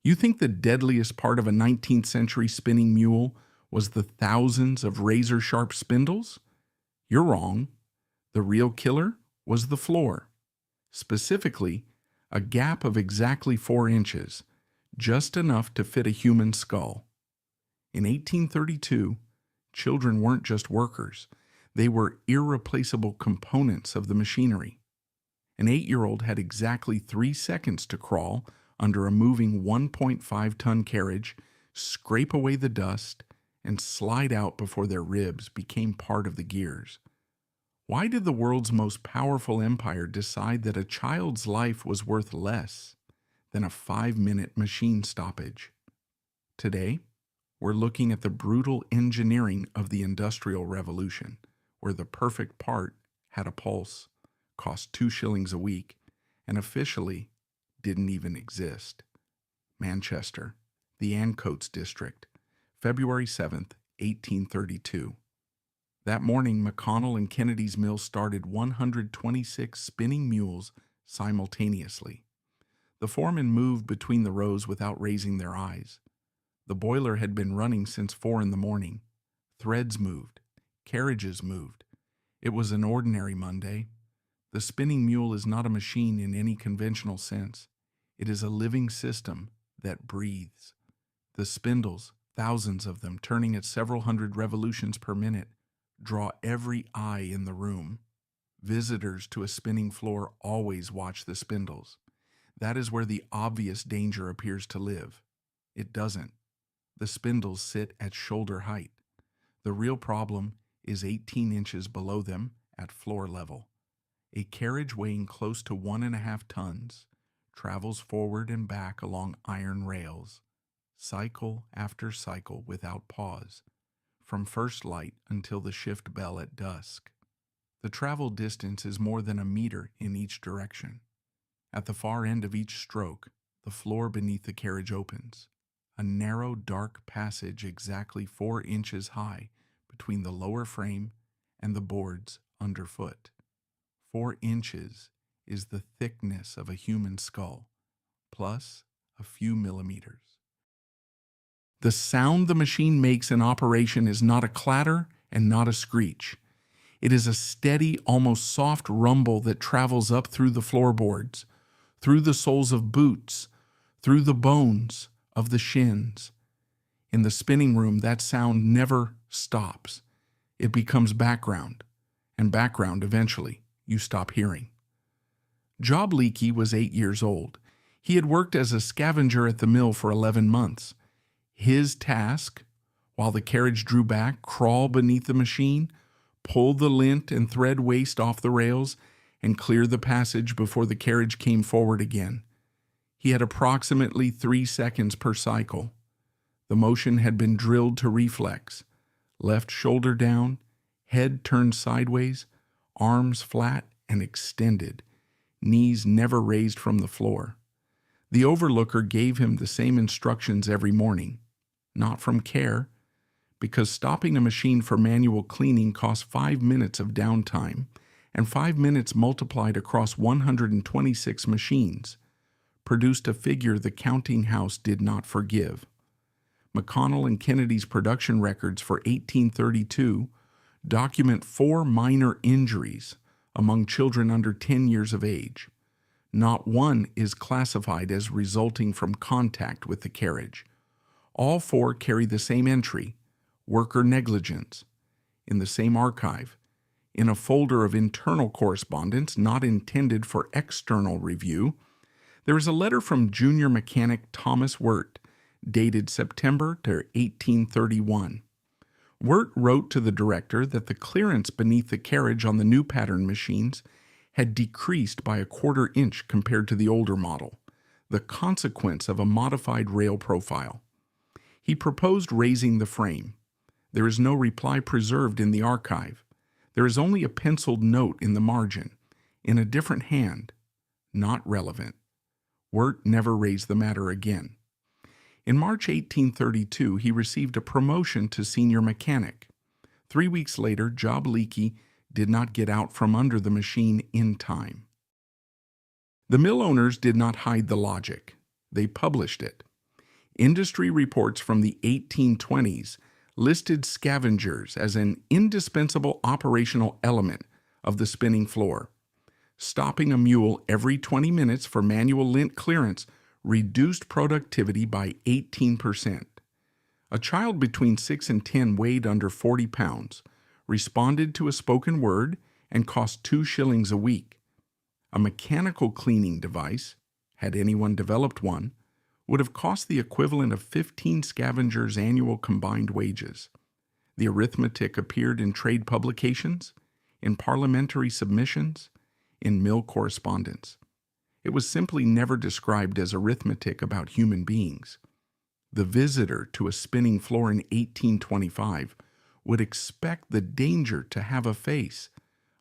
You think the deadliest part of a 19th century spinning mule was the thousands of razor-sharp spindles? You're wrong. The real killer was the floor. Specifically, a gap of exactly 4 inches, just enough to fit a human skull. In 1832, children weren't just workers. They were irreplaceable components of the machinery. An 8-year-old had exactly 3 seconds to crawl under a moving 1.5-ton carriage, scrape away the dust, and slide out before their ribs became part of the gears. Why did the world's most powerful empire decide that a child's life was worth less than a 5-minute machine stoppage? Today, we're looking at the brutal engineering of the Industrial Revolution, where the perfect part had a pulse, cost 2 shillings a week, and officially didn't even exist. Manchester, the Ancoats District, February 7th, 1832. That morning, McConnell and Kennedy's mill started 126 spinning mules simultaneously. The foreman moved between the rows without raising their eyes. The boiler had been running since 4 in the morning. Threads moved. Carriages moved. It was an ordinary Monday. The spinning mule is not a machine in any conventional sense. It is a living system that breathes. The spindles, thousands of them turning at several hundred revolutions per minute, draw every eye in the room. Visitors to a spinning floor always watch the spindles. That is where the obvious danger appears to live. It doesn't. The spindles sit at shoulder height. The real problem is 18 inches below them at floor level. A carriage weighing close to 1.5 tons travels forward and back along iron rails, cycle after cycle without pause, from first light until the shift bell at dusk. The travel distance is more than a meter in each direction. At the far end of each stroke, the floor beneath the carriage opens, a narrow, dark passage exactly 4 inches high between the lower frame and the boards underfoot. 4 inches is the thickness of a human skull, plus a few millimeters. The sound the machine makes in operation is not a clatter and not a screech. It is a steady, almost soft rumble that travels up through the floorboards, through the soles of boots, through the bones of the shins. In the spinning room, that sound never stops. It becomes background, and background eventually you stop hearing. Job Leakey was 8 years old. He had worked as a scavenger at the mill for 11 months. His task, while the carriage drew back, crawl beneath the machine, pull the lint and thread waste off the rails, and clear the passage before the carriage came forward again. He had approximately 3 seconds per cycle. The motion had been drilled to reflex. Left shoulder down, head turned sideways, arms flat and extended, knees never raised from the floor. The overlooker gave him the same instructions every morning, not from care, because stopping a machine for manual cleaning cost 5 minutes of downtime, and 5 minutes multiplied across 126 machines produced a figure the counting house did not forgive. McConnell and Kennedy's production records for 1832 document 4 minor injuries among children under 10 years of age. Not one is classified as resulting from contact with the carriage. All 4 carry the same entry, worker negligence, in the same archive, in a folder of internal correspondence not intended for external review. There is a letter from junior mechanic Thomas Wirt, dated September to 1831. Wirt wrote to the director that the clearance beneath the carriage on the new pattern machines had decreased by 1/4 inch compared to the older model, the consequence of a modified rail profile. He proposed raising the frame. There is no reply preserved in the archive. There is only a penciled note in the margin, in a different hand, not relevant. Wirt never raised the matter again. In March 1832, he received a promotion to senior mechanic. 3 weeks later, Job Leakey did not get out from under the machine in time. The mill owners did not hide the logic. They published it. Industry reports from the 1820s listed scavengers as an indispensable operational element of the spinning floor. Stopping a mule every 20 minutes for manual lint clearance reduced productivity by 18%. A child between 6 and 10 weighed under 40 pounds, responded to a spoken word, and cost 2 shillings a week. A mechanical cleaning device, had anyone developed one, would have cost the equivalent of 15 scavengers' annual combined wages. The arithmetic appeared in trade publications, in parliamentary submissions, in mill correspondence. It was simply never described as arithmetic about human beings. The visitor to a spinning floor in 1825 would expect the danger to have a face,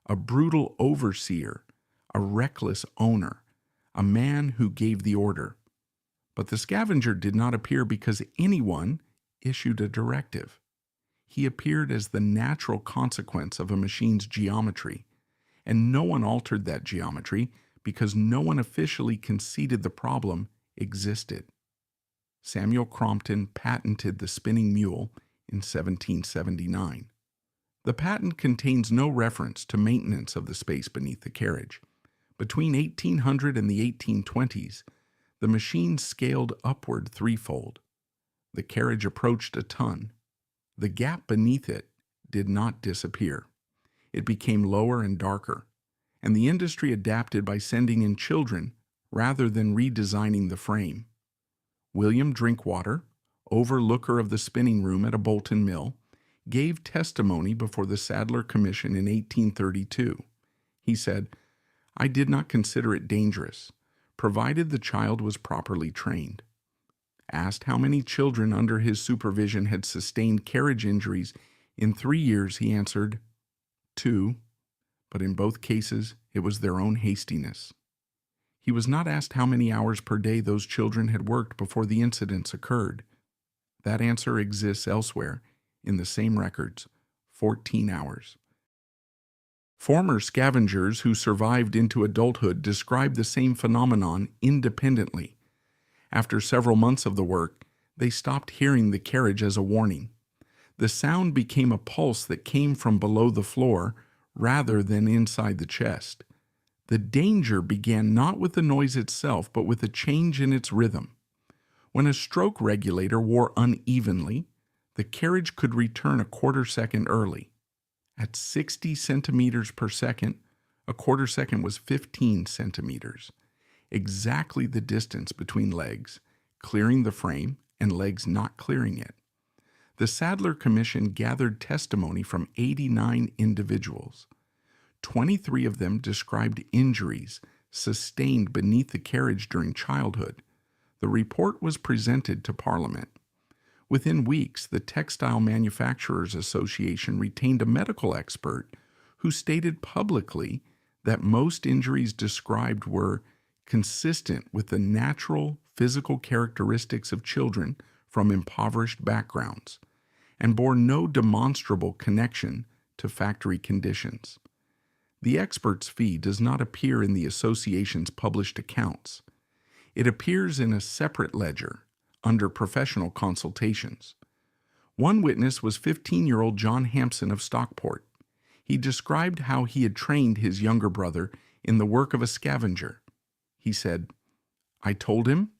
a brutal overseer, a reckless owner, a man who gave the order. But the scavenger did not appear because anyone issued a directive. He appeared as the natural consequence of a machine's geometry, and no one altered that geometry because no one officially conceded the problem existed. Samuel Crompton patented the spinning mule in 1779. The patent contains no reference to maintenance of the space beneath the carriage. Between 1800 and the 1820s, the machine scaled upward threefold. The carriage approached a ton. The gap beneath it did not disappear. It became lower and darker, and the industry adapted by sending in children rather than redesigning the frame. William Drinkwater, overlooker of the spinning room at a Bolton mill, gave testimony before the Sadler Commission in 1832. He said, "I did not consider it dangerous, provided the child was properly trained." Asked how many children under his supervision had sustained carriage injuries in 3 years, he answered, 2, but in both cases it was their own hastiness. He was not asked how many hours per day those children had worked before the incidents occurred. That answer exists elsewhere in the same records, 14 hours. Former scavengers who survived into adulthood described the same phenomenon independently. After several months of the work, they stopped hearing the carriage as a warning. The sound became a pulse that came from below the floor rather than inside the chest. The danger began not with the noise itself, but with a change in its rhythm. When a stroke regulator wore unevenly, the carriage could return a quarter second early. At 60 centimeters per second, a quarter second was 15 centimeters, exactly the distance between legs clearing the frame and legs not clearing it. The Sadler Commission gathered testimony from 89 individuals. 23 of them described injuries sustained beneath the carriage during childhood. The report was presented to Parliament. Within weeks, the Textile Manufacturers Association retained a medical expert who stated publicly that most injuries described were consistent with the natural physical characteristics of children from impoverished backgrounds and bore no demonstrable connection to factory conditions. The expert's fee does not appear in the association's published accounts. It appears in a separate ledger under professional consultations. One witness was 15-year-old John Hampson of Stockport. He described how he had trained his younger brother in the work of a scavenger. He said, "I told him,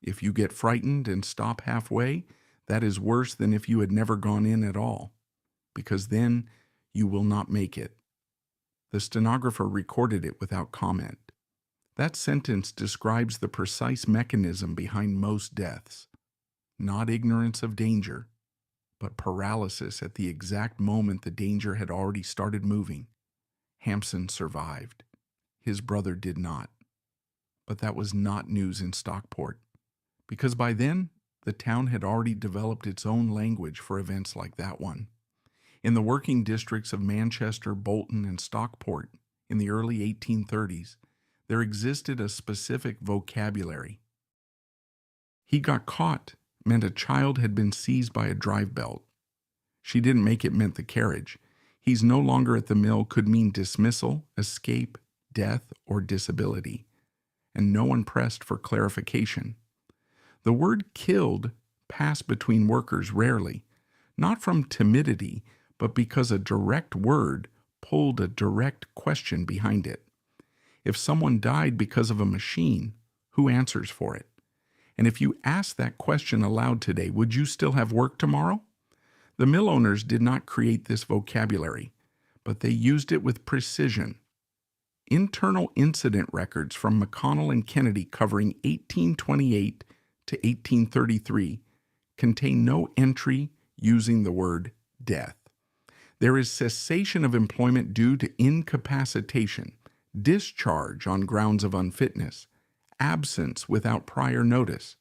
if you get frightened and stop halfway, that is worse than if you had never gone in at all, because then you will not make it." The stenographer recorded it without comment. That sentence describes the precise mechanism behind most deaths. Not ignorance of danger, but paralysis at the exact moment the danger had already started moving. Hampson survived. His brother did not. But that was not news in Stockport, because by then the town had already developed its own language for events like that one. In the working districts of Manchester, Bolton, and Stockport in the early 1830s, there existed a specific vocabulary. "He got caught" meant a child had been seized by a drive belt. "She didn't make it" meant the carriage. "He's no longer at the mill" could mean dismissal, escape, death, or disability. And no one pressed for clarification. The word killed passed between workers rarely, not from timidity, but because a direct word pulled a direct question behind it. If someone died because of a machine, who answers for it? And if you asked that question aloud today, would you still have work tomorrow? The mill owners did not create this vocabulary, but they used it with precision. Internal incident records from McConnell and Kennedy covering 1828 to 1833 contain no entry using the word death. There is cessation of employment due to incapacitation, discharge on grounds of unfitness, absence without prior notice.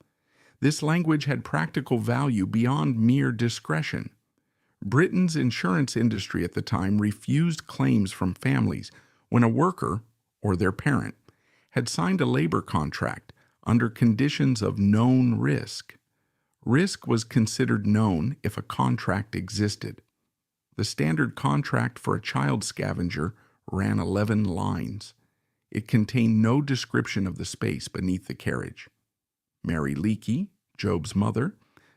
This language had practical value beyond mere discretion. Britain's insurance industry at the time refused claims from families when a worker, or their parent, had signed a labor contract under conditions of known risk. Risk was considered known if a contract existed. The standard contract for a child scavenger ran 11 lines. It contained no description of the space beneath the carriage. Mary Leakey, Job's mother,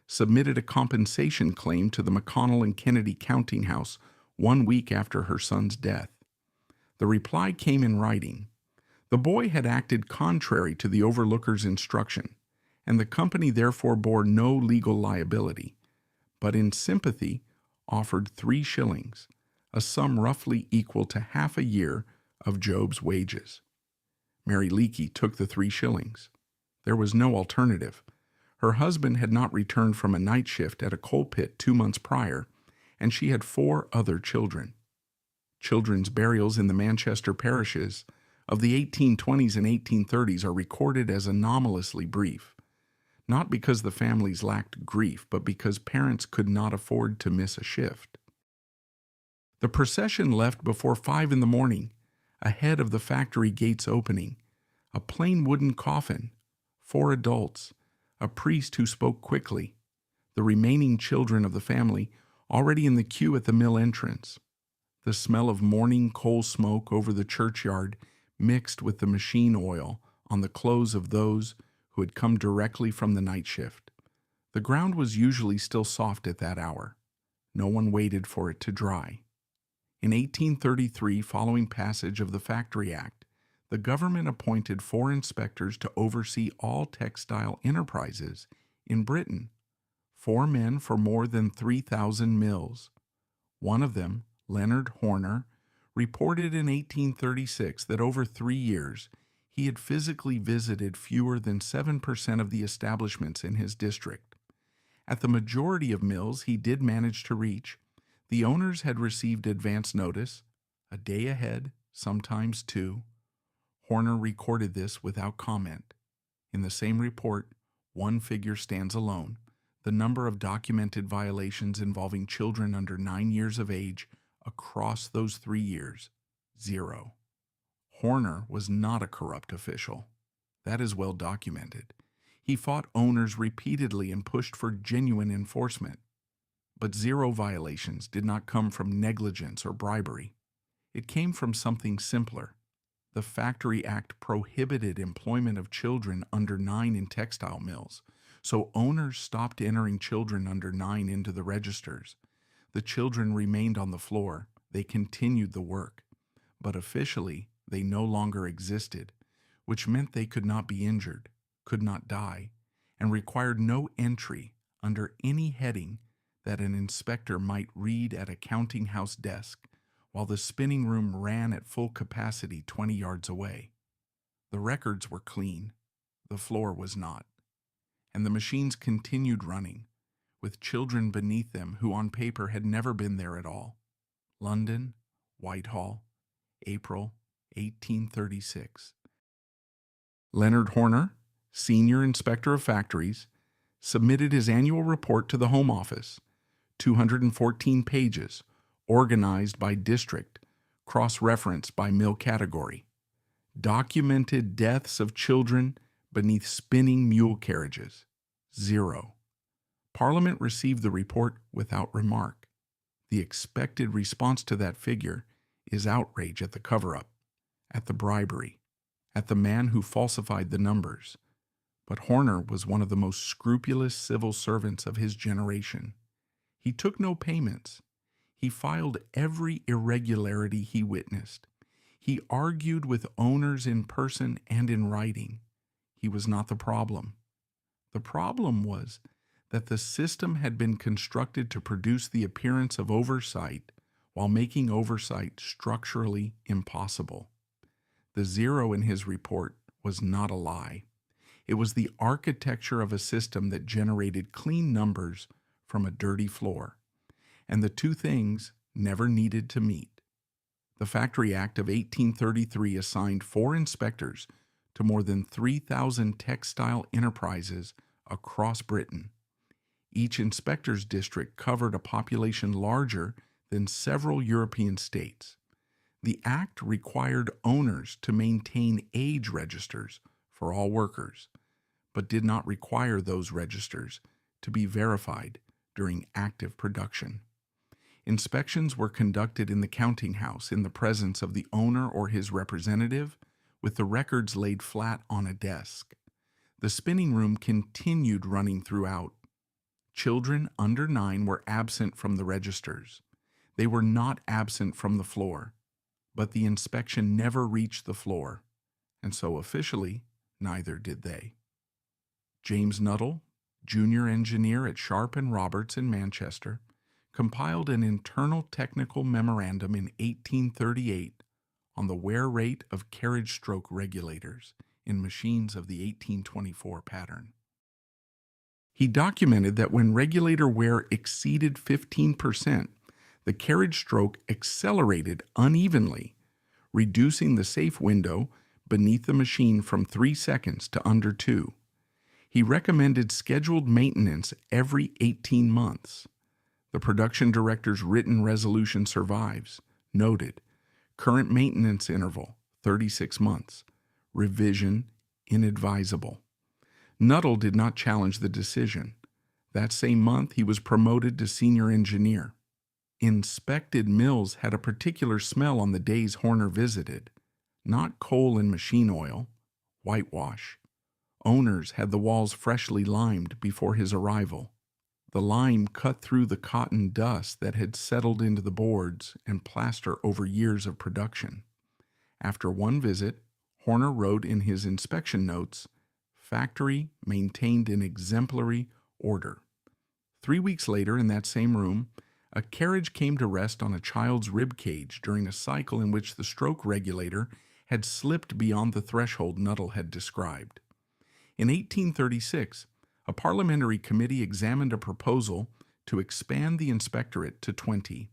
submitted a compensation claim to the McConnell and Kennedy counting house 1 week after her son's death. The reply came in writing. The boy had acted contrary to the overlooker's instruction, and the company therefore bore no legal liability, but in sympathy offered 3 shillings, a sum roughly equal to half a year of Job's wages. Mary Leakey took the 3 shillings. There was no alternative. Her husband had not returned from a night shift at a coal pit 2 months prior, and she had 4 other children. Children's burials in the Manchester parishes of the 1820s and 1830s are recorded as anomalously brief, not because the families lacked grief, but because parents could not afford to miss a shift. The procession left before 5 in the morning, ahead of the factory gates opening, a plain wooden coffin, 4 adults, a priest who spoke quickly, the remaining children of the family already in the queue at the mill entrance. The smell of morning coal smoke over the churchyard mixed with the machine oil on the clothes of those who had come directly from the night shift. The ground was usually still soft at that hour. No one waited for it to dry. In 1833, following passage of the Factory Act, the government appointed 4 inspectors to oversee all textile enterprises in Britain, 4 men for more than 3,000 mills. One of them, Leonard Horner, reported in 1836 that over 3 years he had physically visited fewer than 7% of the establishments in his district. At the majority of mills he did manage to reach, the owners had received advance notice, a day ahead, sometimes 2. Horner recorded this without comment. In the same report, one figure stands alone: the number of documented violations involving children under 9 years of age across those 3 years, 0. Horner was not a corrupt official. That is well documented. He fought owners repeatedly and pushed for genuine enforcement. But 0 violations did not come from negligence or bribery. It came from something simpler. The Factory Act prohibited employment of children under 9 in textile mills, so owners stopped entering children under 9 into the registers. The children remained on the floor. They continued the work. But officially, they no longer existed, which meant they could not be injured, could not die, and required no entry under any heading that an inspector might read at a counting house desk while the spinning room ran at full capacity 20 yards away. The records were clean. The floor was not. And the machines continued running, with children beneath them who on paper had never been there at all. London, Whitehall, April 1836. Leonard Horner, Senior Inspector of Factories, submitted his annual report to the Home Office, 214 pages, organized by district, cross-referenced by mill category. Documented deaths of children beneath spinning mule carriages, 0. Parliament received the report without remark. The expected response to that figure is outrage at the cover-up, at the bribery, at the man who falsified the numbers. But Horner was one of the most scrupulous civil servants of his generation. He took no payments. He filed every irregularity he witnessed. He argued with owners in person and in writing. He was not the problem. The problem was that the system had been constructed to produce the appearance of oversight while making oversight structurally impossible. The zero in his report was not a lie. It was the architecture of a system that generated clean numbers from a dirty floor, and the two things never needed to meet. The Factory Act of 1833 assigned 4 inspectors to more than 3,000 textile enterprises across Britain. Each inspector's district covered a population larger than several European states. The act required owners to maintain age registers for all workers, but did not require those registers to be verified during active production. Inspections were conducted in the counting house in the presence of the owner or his representative, with the records laid flat on a desk. The spinning room continued running throughout. Children under 9 were absent from the registers. They were not absent from the floor, but the inspection never reached the floor, and so officially, neither did they. James Nuttall, junior engineer at Sharp and Roberts in Manchester, compiled an internal technical memorandum in 1838 on the wear rate of carriage stroke regulators in machines of the 1824 pattern. He documented that when regulator wear exceeded 15%, the carriage stroke accelerated unevenly, reducing the safe window beneath the machine from 3 seconds to under 2. He recommended scheduled maintenance every 18 months. The production director's written resolution survives, noted, current maintenance interval, 36 months, revision inadvisable. Nuttall did not challenge the decision. That same month, he was promoted to senior engineer. Inspected mills had a particular smell on the days Horner visited, not coal and machine oil, whitewash. Owners had the walls freshly limed before his arrival. The lime cut through the cotton dust that had settled into the boards and plaster over years of production. After one visit, Horner wrote in his inspection notes, "Factory maintained in exemplary order." 3 weeks later, in that same room, a carriage came to rest on a child's rib cage during a cycle in which the stroke regulator had slipped beyond the threshold Nuttall had described. In 1836, a parliamentary committee examined a proposal to expand the inspectorate to 20.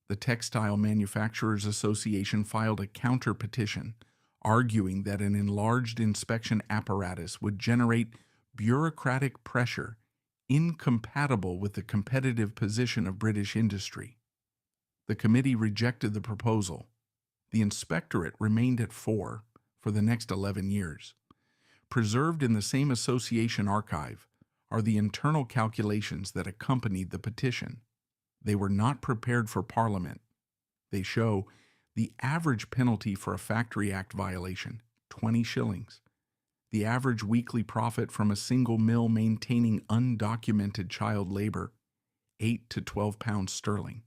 The Textile Manufacturers Association filed a counter-petition, arguing that an enlarged inspection apparatus would generate bureaucratic pressure incompatible with the competitive position of British industry. The committee rejected the proposal. The inspectorate remained at 4 for the next 11 years. Preserved in the same association archive are the internal calculations that accompanied the petition. They were not prepared for Parliament. They show the average penalty for a Factory Act violation, 20 shillings. The average weekly profit from a single mill maintaining undocumented child labor, 8 to 12 pounds sterling.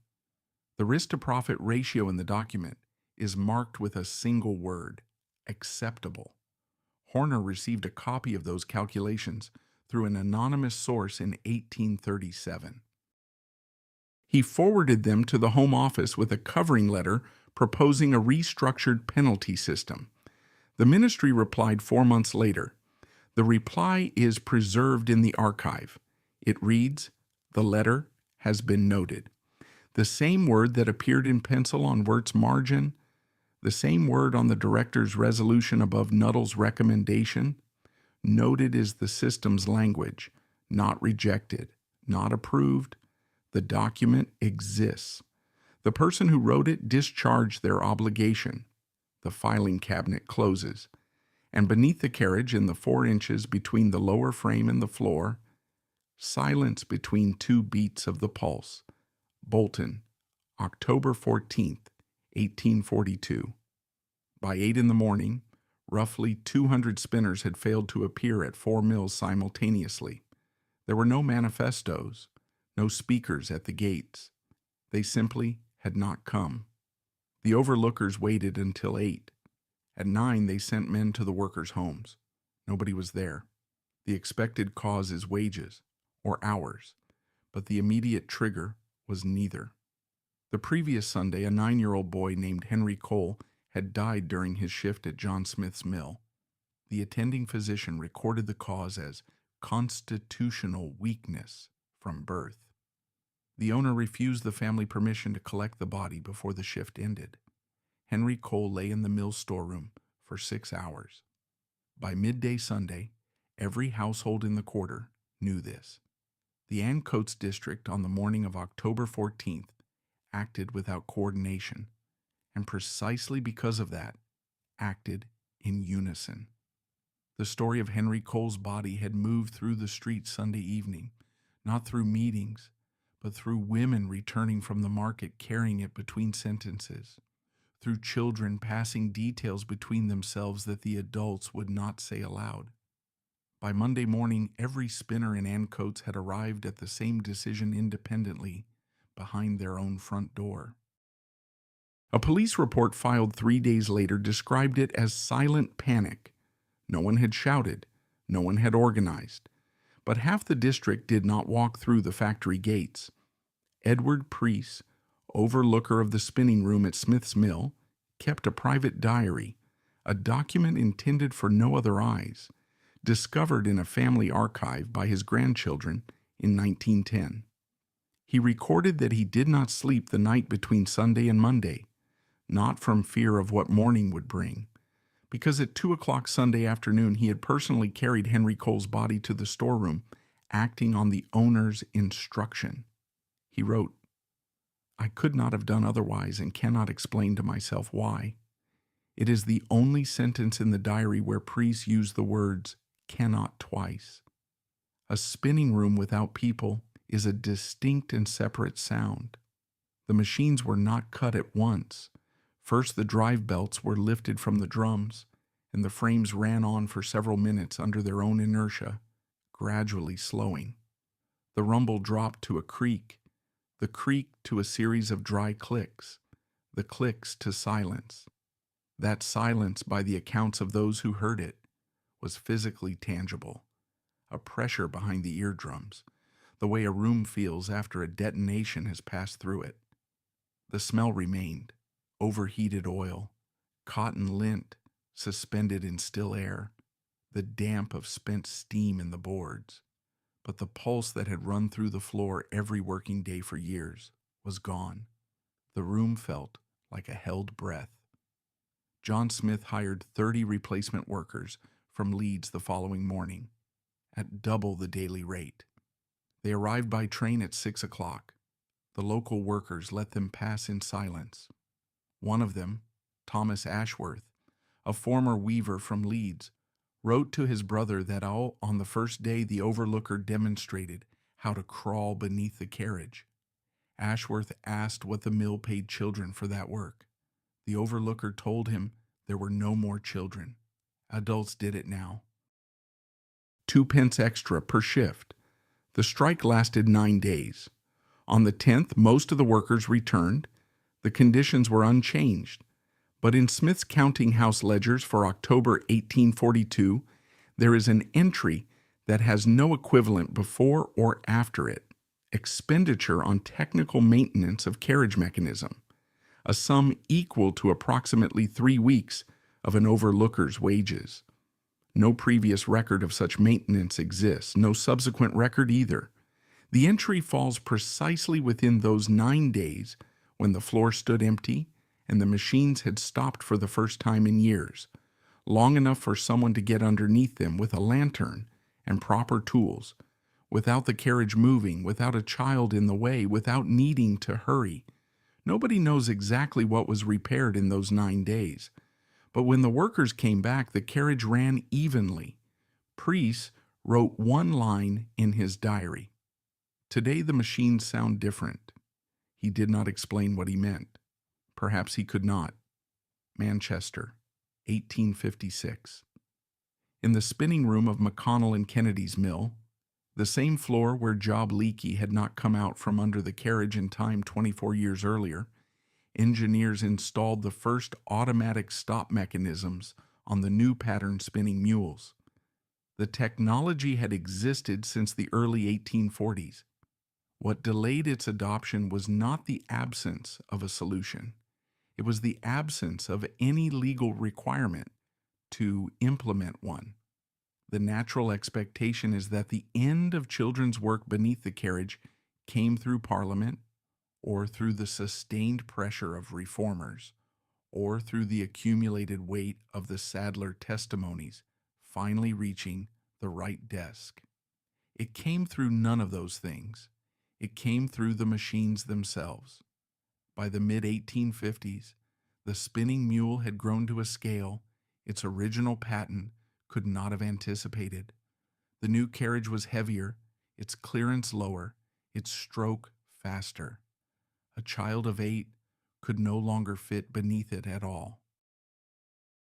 The risk-to-profit ratio in the document is marked with a single word, acceptable. Horner received a copy of those calculations through an anonymous source in 1837. He forwarded them to the Home Office with a covering letter proposing a restructured penalty system. The ministry replied 4 months later. The reply is preserved in the archive. It reads, "The letter has been noted." The same word that appeared in pencil on Wirt's margin, the same word on the director's resolution above Nuttall's recommendation. Noted is the system's language, not rejected, not approved. The document exists. The person who wrote it discharged their obligation. The filing cabinet closes, and beneath the carriage, in the 4 inches between the lower frame and the floor, silence between 2 beats of the pulse. Bolton, October 14th, 1842. By 8 in the morning, Roughly 200 spinners had failed to appear at 4 mills simultaneously. There were no manifestos, no speakers at the gates. They simply had not come. The overlookers waited until 8. At 9, they sent men to the workers' homes. Nobody was there. The expected cause is wages, or hours, but the immediate trigger was neither. The previous Sunday, a 9-year-old boy named Henry Cole had died during his shift at John Smith's mill. The attending physician recorded the cause as constitutional weakness from birth. The owner refused the family permission to collect the body before the shift ended. Henry Cole lay in the mill storeroom for 6 hours. By midday Sunday, every household in the quarter knew this. The Ancoats district on the morning of October 14th acted without coordination, and precisely because of that, acted in unison. The story of Henry Cole's body had moved through the streets Sunday evening, not through meetings, but through women returning from the market carrying it between sentences, through children passing details between themselves that the adults would not say aloud. By Monday morning, every spinner in Ancoats had arrived at the same decision independently behind their own front door. A police report filed 3 days later described it as silent panic. No one had shouted, no one had organized, but half the district did not walk through the factory gates. Edward Preece, overlooker of the spinning room at Smith's Mill, kept a private diary, a document intended for no other eyes, discovered in a family archive by his grandchildren in 1910. He recorded that he did not sleep the night between Sunday and Monday, not from fear of what morning would bring, because at 2 o'clock Sunday afternoon he had personally carried Henry Cole's body to the storeroom, acting on the owner's instruction. He wrote, "I could not have done otherwise and cannot explain to myself why. It is the only sentence in the diary where Preece used the words cannot twice. A spinning room without people is a distinct and separate sound. The machines were not cut at once. First the drive belts were lifted from the drums, and the frames ran on for several minutes under their own inertia, gradually slowing. The rumble dropped to a creak, the creak to a series of dry clicks, the clicks to silence. That silence, by the accounts of those who heard it, was physically tangible, a pressure behind the eardrums, the way a room feels after a detonation has passed through it. The smell remained, overheated oil, cotton lint suspended in still air, the damp of spent steam in the boards. But the pulse that had run through the floor every working day for years was gone. The room felt like a held breath. John Smith hired 30 replacement workers from Leeds the following morning, at double the daily rate. They arrived by train at 6 o'clock. The local workers let them pass in silence. One of them, Thomas Ashworth, a former weaver from Leeds, wrote to his brother that on the first day the overlooker demonstrated how to crawl beneath the carriage. Ashworth asked what the mill paid children for that work. The overlooker told him there were no more children. Adults did it now. 2 pence extra per shift. The strike lasted 9 days. On the 10th, most of the workers returned. The conditions were unchanged. But in Smith's counting house ledgers for October 1842, there is an entry that has no equivalent before or after it: expenditure on technical maintenance of carriage mechanism, a sum equal to approximately 3 weeks of an overlooker's wages. No previous record of such maintenance exists, no subsequent record either. The entry falls precisely within those 9 days when the floor stood empty and the machines had stopped for the first time in years, long enough for someone to get underneath them with a lantern and proper tools, without the carriage moving, without a child in the way, without needing to hurry. Nobody knows exactly what was repaired in those 9 days. But when the workers came back, the carriage ran evenly. Preece wrote one line in his diary: "Today the machines sound different." He did not explain what he meant. Perhaps he could not. Manchester, 1856. In the spinning room of McConnell and Kennedy's mill, the same floor where Job Leakey had not come out from under the carriage in time 24 years earlier, engineers installed the first automatic stop mechanisms on the new pattern spinning mules. The technology had existed since the early 1840s. What delayed its adoption was not the absence of a solution. It was the absence of any legal requirement to implement one. The natural expectation is that the end of children's work beneath the carriage came through Parliament, or through the sustained pressure of reformers, or through the accumulated weight of the Sadler testimonies finally reaching the right desk. It came through none of those things. It came through the machines themselves. By the mid-1850s, the spinning mule had grown to a scale its original patent could not have anticipated. The new carriage was heavier, its clearance lower, its stroke faster. A child of 8 could no longer fit beneath it at all.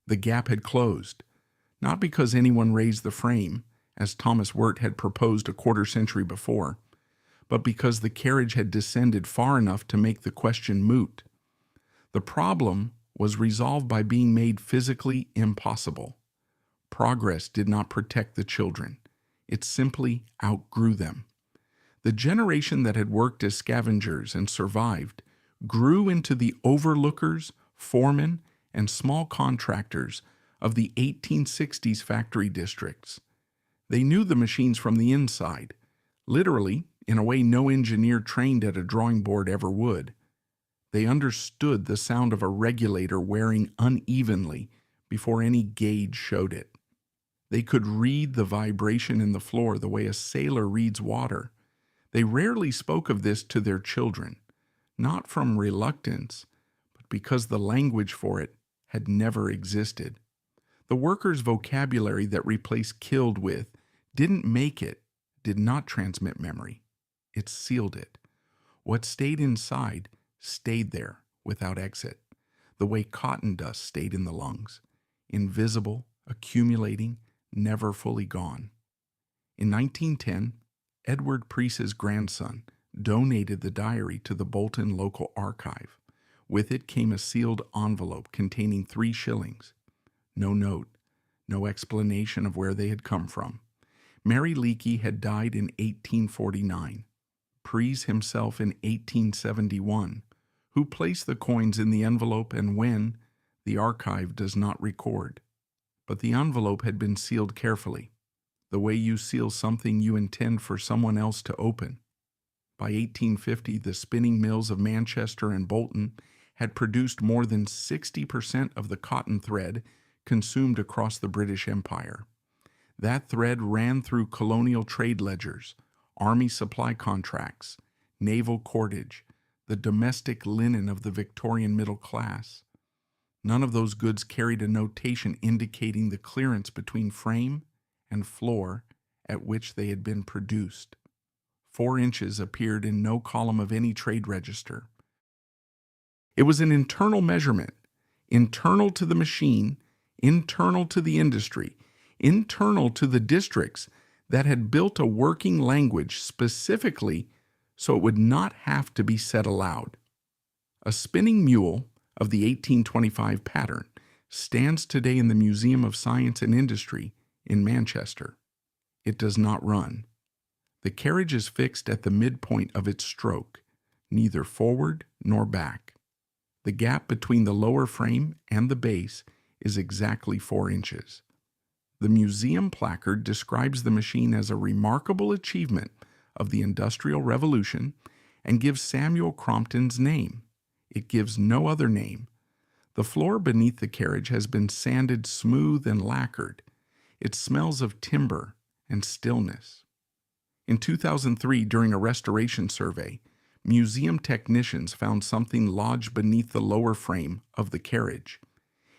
The gap had closed, not because anyone raised the frame, as Thomas Wirt had proposed a quarter-century before, but because the carriage had descended far enough to make the question moot. The problem was resolved by being made physically impossible. Progress did not protect the children. It simply outgrew them. The generation that had worked as scavengers and survived grew into the overlookers, foremen, and small contractors of the 1860s factory districts. They knew the machines from the inside, literally, in a way no engineer trained at a drawing board ever would. They understood the sound of a regulator wearing unevenly before any gauge showed it. They could read the vibration in the floor the way a sailor reads water. They rarely spoke of this to their children, not from reluctance, but because the language for it had never existed. The workers' vocabulary that replaced killed with didn't make it, did not transmit memory. It sealed it. What stayed inside stayed there without exit, the way cotton dust stayed in the lungs, invisible, accumulating, never fully gone. In 1910, Edward Preece's grandson donated the diary to the Bolton local archive. With it came a sealed envelope containing 3 shillings. No note, no explanation of where they had come from. Mary Leakey had died in 1849. Preece himself in 1871. Who placed the coins in the envelope and when, the archive does not record. But the envelope had been sealed carefully, the way you seal something you intend for someone else to open. By 1850, the spinning mills of Manchester and Bolton had produced more than 60% of the cotton thread consumed across the British Empire. That thread ran through colonial trade ledgers, army supply contracts, naval cordage, the domestic linen of the Victorian middle class. None of those goods carried a notation indicating the clearance between frame and floor at which they had been produced. 4 inches appeared in no column of any trade register. It was an internal measurement, internal to the machine, internal to the industry, internal to the districts that had built a working language specifically so it would not have to be said aloud. A spinning mule of the 1825 pattern stands today in the Museum of Science and Industry in Manchester. It does not run. The carriage is fixed at the midpoint of its stroke, neither forward nor back. The gap between the lower frame and the base is exactly 4 inches. The museum placard describes the machine as a remarkable achievement of the Industrial Revolution and gives Samuel Crompton's name. It gives no other name. The floor beneath the carriage has been sanded smooth and lacquered. It smells of timber and stillness. In 2003, during a restoration survey, museum technicians found something lodged beneath the lower frame of the carriage.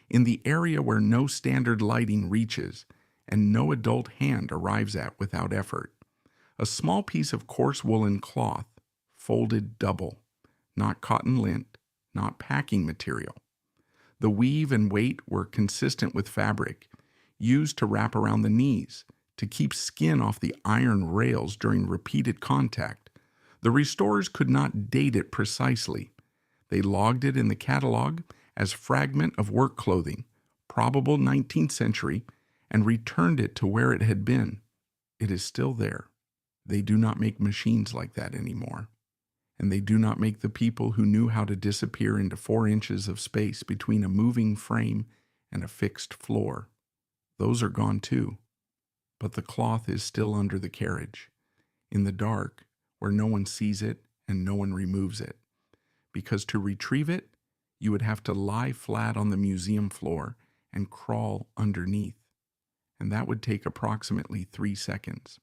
In the area where no standard lighting reaches and no adult hand arrives at without effort, a small piece of coarse woolen cloth, folded double, not cotton lint, not packing material. The weave and weight were consistent with fabric, used to wrap around the knees, to keep skin off the iron rails during repeated contact. The restorers could not date it precisely. They logged it in the catalog as fragment of work clothing, probable 19th century, and returned it to where it had been. It is still there. They do not make machines like that anymore. And they do not make the people who knew how to disappear into 4 inches of space between a moving frame and a fixed floor. Those are gone too. But the cloth is still under the carriage, in the dark, where no one sees it and no one removes it. Because to retrieve it, you would have to lie flat on the museum floor and crawl underneath. And that would take approximately 3 seconds.